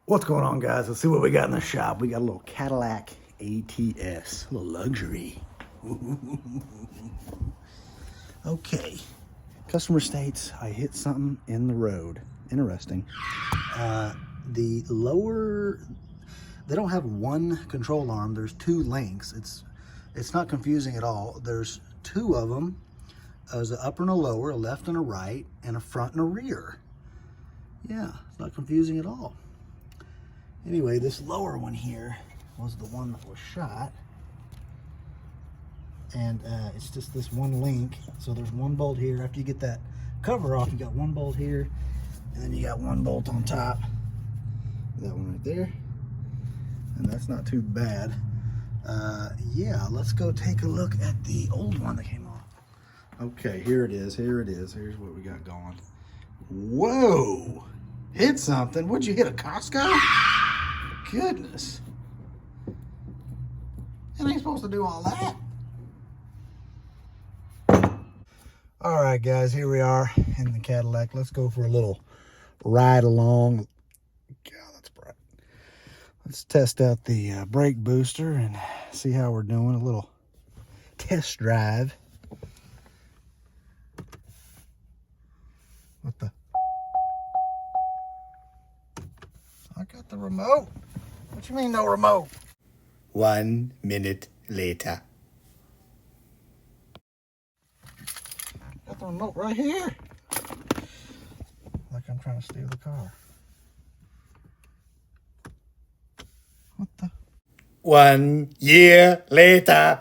What's going on, guys? Let's see what we got in the shop. We got a little Cadillac ATS, a little luxury. Okay. Customer states I hit something in the road. Interesting. The lower, they don't have one control arm. There's two links. It's not confusing at all. There's two of them. There's an upper and a lower, a left and a right, and a front and a rear. Yeah, it's not confusing at all. Anyway, this lower one here was the one that was shot. And it's just this one link. So there's one bolt here. After you get that cover off, you got one bolt here. And then you got one bolt on top. That one right there. And that's not too bad. Yeah, let's go take a look at the old one that came off. Okay, here it is. Here it is. Here's what we got going. Whoa! Hit something. What'd you hit, a Costco? Goodness. It ain't supposed to do all that. All right, guys, here we are in the Cadillac. Let's go for a little ride along. God, that's bright. Let's test out the brake booster and see how we're doing. A little test drive. What the? I got the remote. What you mean no remote? 1 minute later. Got the remote right here. Like I'm trying to steal the car. What the? 1 year later.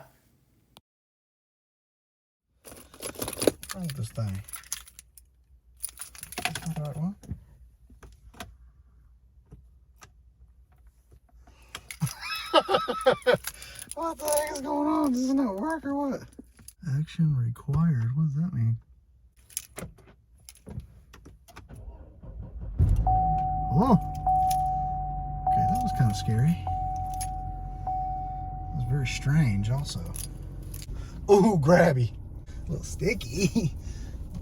What's wrong with this thing? That's not the right one. What the heck is going on? Does it not work or what? Action required. What does that mean? Oh. Okay, that was kind of scary. It was very strange also. Ooh, grabby. A little sticky.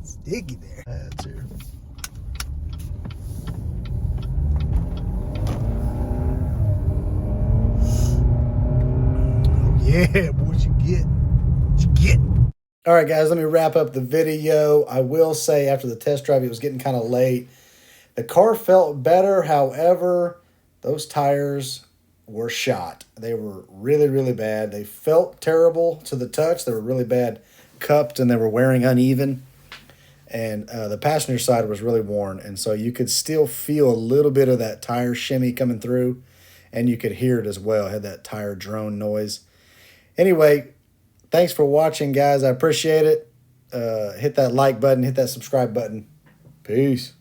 Sticky there. That's here. Yeah, boy, what you get? What you get? All right, guys, let me wrap up the video. I will say after the test drive, it was getting kind of late. The car felt better. However, those tires were shot. They were really, really bad. They felt terrible to the touch. They were really bad cupped, and they were wearing uneven. And the passenger side was really worn. And so you could still feel a little bit of that tire shimmy coming through. And you could hear it as well. It had that tire drone noise. Anyway, thanks for watching, guys. I appreciate it. Hit that like button. Hit that subscribe button. Peace.